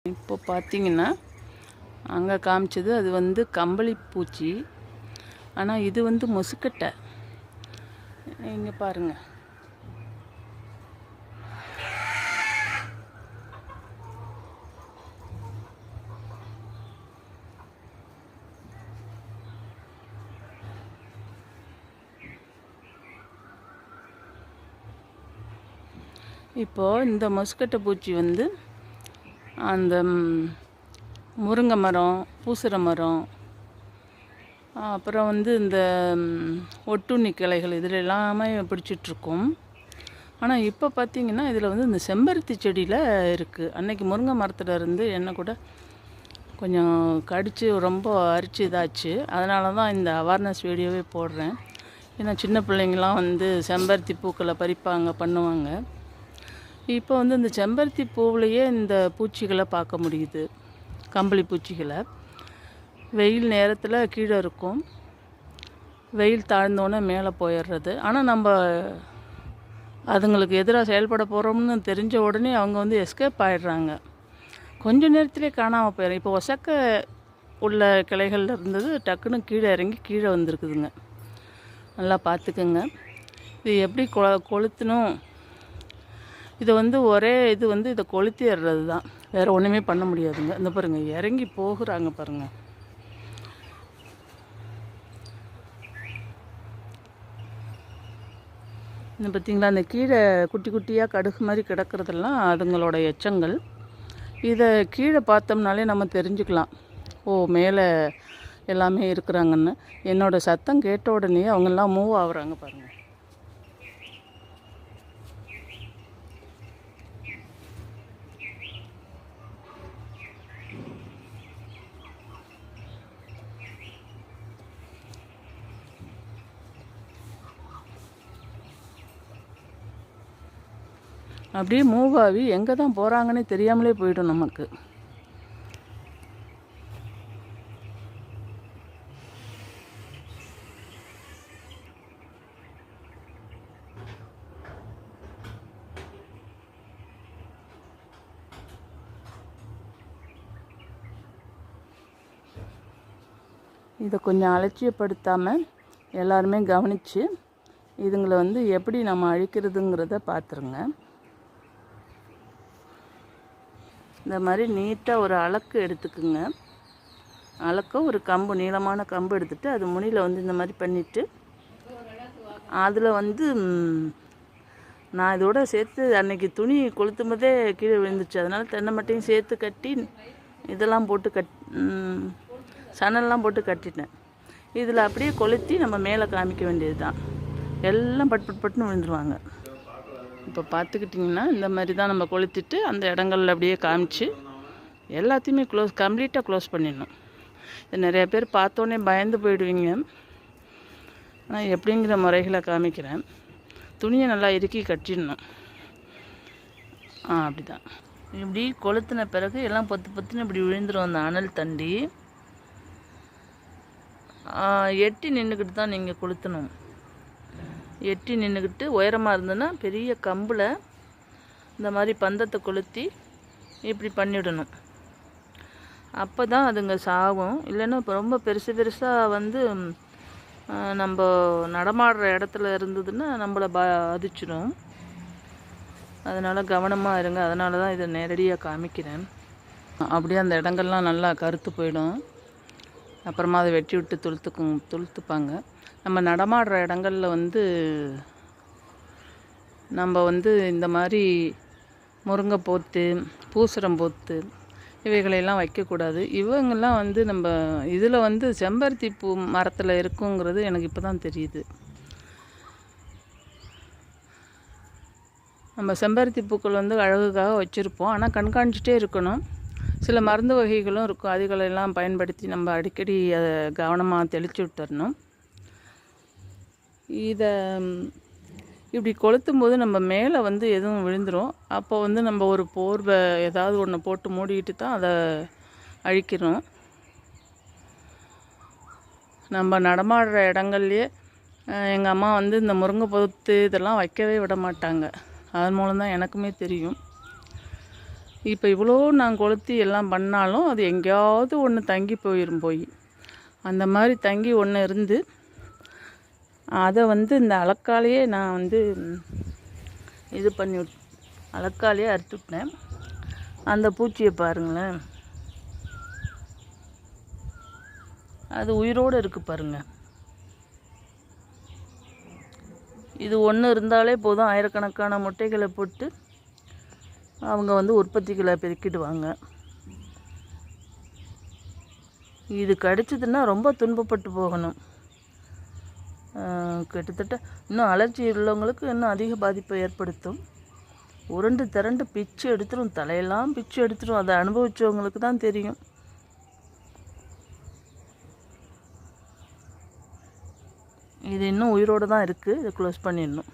இப்போ பார்த்தீங்கன்னா, அங்கே காமிச்சது அது வந்து கம்பளி பூச்சி. ஆனால் இது வந்து முசுக்கட்டை. இங்கே பாருங்க. இப்போது இந்த முசுக்கட்டை பூச்சி வந்து அந்த முருங்கை மரம், பூசர மரம், அப்புறம் வந்து இந்த ஒட்டுண்ணி கிளைகள் இதில் எல்லாமே பிடிச்சிட்ருக்கும். ஆனால் இப்போ பார்த்திங்கன்னா இதில் வந்து இந்த செம்பருத்தி செடியில் இருக்குது. அன்றைக்கி முருங்கை மரத்தில் இருந்து என்ன கூட கொஞ்சம் கடித்து ரொம்ப அரிச்சு இதாச்சு. அதனால தான் இந்த அவேர்னஸ் வீடியோவே போடுறேன். ஏன்னா சின்ன பிள்ளைங்களாம் வந்து செம்பருத்தி பூக்களை பறிப்பாங்க, பண்ணுவாங்க. இப்போ வந்து இந்த செம்பருத்தி பூவிலையே இந்த பூச்சிகளை பார்க்க முடியுது, கம்பளி பூச்சிகளை. வெயில் நேரத்தில் கீழே இருக்கும், வெயில் தாழ்ந்தோன்னே மேலே போயிடுறது. ஆனால் நம்ம அதுங்களுக்கு எதிராக செயல்பட போகிறோம்னு தெரிஞ்ச உடனே அவங்க வந்து எஸ்கேப் ஆகிடுறாங்க. கொஞ்சம் நேரத்திலே காணாமல் போயிடும். இப்போ ஒசக்க உள்ள கிளைகளில் இருந்தது டக்குன்னு கீழே இறங்கி கீழே வந்துருக்குதுங்க. நல்லா பார்த்துக்குங்க. இது எப்படி கொளுத்தணும், இதை வந்து ஒரே இது வந்து இதை கொளுத்திடுறது தான், வேறு ஒன்றுமே பண்ண முடியாதுங்க. இந்த பாருங்கள், இறங்கி போகிறாங்க பாருங்கள். இந்த பார்த்திங்களா, அந்த கீழே குட்டி குட்டியாக கடுகு மாதிரி கிடக்கிறதெல்லாம் அதுங்களோட எச்சங்கள். இதை கீழே பார்த்தோம்னாலே நம்ம தெரிஞ்சுக்கலாம், ஓ மேலே எல்லாமே இருக்கிறாங்கன்னு. என்னோடய சத்தம் கேட்ட உடனே அவங்கெல்லாம் மூவ் ஆகுறாங்க பாருங்கள். அப்படியே மூவ் ஆகி எங்கே தான் போகிறாங்கன்னே தெரியாமலே போய்டும் நமக்கு. இதை கொஞ்சம் அலட்சியப்படுத்தாமல் எல்லாருமே கவனித்து இதுங்களை வந்து எப்படி நம்ம அழிக்கிறதுங்கிறத பார்த்துருங்க. இந்த மாதிரி நீட்டாக ஒரு அலக்கு எடுத்துக்குங்க. அலக்க ஒரு கம்பு, நீளமான கம்பு எடுத்துகிட்டு அது முனியில் வந்து இந்த மாதிரி பண்ணிவிட்டு அதில் வந்து நான் இதோட சேர்த்து அன்றைக்கி துணி கொளுத்தும் போதே கீழே விழுந்துச்சு. அதனால் தென்னை மட்டையும் சேர்த்து கட்டி இதெல்லாம் போட்டு சணல்லாம் போட்டு கட்டிட்டேன். இதில் அப்படியே கொளுத்தி நம்ம மேலே காமிக்க வேண்டியது தான். எல்லாம் பட்டுன்னு விழுந்துருவாங்க. இப்போ பார்த்துக்கிட்டிங்கன்னா இந்த மாதிரி தான் நம்ம கொளுத்திட்டு அந்த இடங்களில் அப்படியே காமிச்சு எல்லாத்தையுமே கம்ப்ளீட்டாக க்ளோஸ் பண்ணிடணும். இது நிறைய பேர் பார்த்தோன்னே பயந்து போயிடுவீங்க. நான் எப்படிங்கிற முறைகளை காமிக்கிறேன். துணியை நல்லா இறுக்கி கட்டிடணும். அப்படி தான். இப்படி கொளுத்தின பிறகு எல்லாம் பொத்துன்னு இப்படி விழுந்துடும் அந்த அனல் தண்டி. எட்டி நின்றுக்கிட்டு தான் நீங்கள் கொளுத்தணும். எட்டி நின்றுக்கிட்டு உயரமாக இருந்ததுன்னா பெரிய கம்பில் இந்த மாதிரி பந்தத்தை கொளுத்தி இப்படி பண்ணிவிடணும். அப்போ தான் அதுங்க சாகும். இல்லைன்னா இப்போ ரொம்ப பெருசாக வந்து நம்ம நடமாடுற இடத்துல இருந்ததுன்னா நம்மளை பாதிச்சிடும். அதனால் கவனமாக இருங்க. அதனால தான் இதை நேரடியாக காமிக்கிறேன். அப்படியே அந்த இடங்கள்லாம் நல்லா கருத்து போயிடும். அப்புறமா அதை வெட்டி விட்டு துளுத்துப்பாங்க. நம்ம நடமாடுற இடங்களில் வந்து நம்ம வந்து இந்த மாதிரி முருங்கை போத்து, பூசரம் போத்து இவைகளையெல்லாம் வைக்கக்கூடாது. இவங்கெல்லாம் வந்து நம்ம இதில் வந்து செம்பருத்தி பூ மரத்தில் இருக்குங்கிறது எனக்கு இப்போ தான் தெரியுது. நம்ம செம்பருத்தி பூக்கள் வந்து அழகுக்காக வச்சுருப்போம். ஆனால் கண்காணிச்சிட்டே இருக்கணும். சில மருந்து வகைகளும் இருக்கும், அதுகளெல்லாம் பயன்படுத்தி நம்ம அடிக்கடி அதை கவனமாக தெளித்து விட்டுறணும். இதை இப்படி கொளுத்தும் போது நம்ம மேலே வந்து எதுவும் விழுந்துடும். அப்போ வந்து நம்ம ஒரு போர்வை ஏதாவது ஒன்று போட்டு மூடிக்கிட்டு தான் அதை அழிக்கிறோம். நம்ம நடமாடுற இடங்கள்லையே எங்கள் அம்மா வந்து இந்த முருங்கை பொத்து இதெல்லாம் வைக்கவே விட மாட்டாங்க. அதன் மூலம்தான் எனக்குமே தெரியும். இப்போ இவ்வளோ நான் கொளுத்தி எல்லாம் பண்ணாலும் அது எங்கேயாவது ஒன்று தங்கி போயிடும். அந்த மாதிரி தங்கி ஒன்று இருந்து அதை வந்து இந்த அலக்காலேயே நான் வந்து இது பண்ணி அலக்காலேயே அறுத்து விட்டேன். அந்த பூச்சியை பாருங்களேன், அது உயிரோடு இருக்குது பாருங்கள். இது ஒன்று இருந்தாலே போதும், ஆயிரக்கணக்கான முட்டைகளை போட்டு அவங்க வந்து உற்பத்திகளை பெருக்கிடுவாங்க. இது கடிச்சதுன்னா ரொம்ப துன்பப்பட்டு போகணும். கிட்டத்தட்ட இன்னும் அலர்ஜி உள்ளவங்களுக்கு இன்னும் அதிக பாதிப்பை ஏற்படுத்தும். உருண்டு திரண்டு பிச்சு எடுத்துரும், தலையெல்லாம் பிச்சு எடுத்துரும். அதை அனுபவிச்சவங்களுக்கு தான் தெரியும். இது இன்னும் உயிரோடு தான் இருக்குது. இதை க்ளோஸ் பண்ணிடணும்.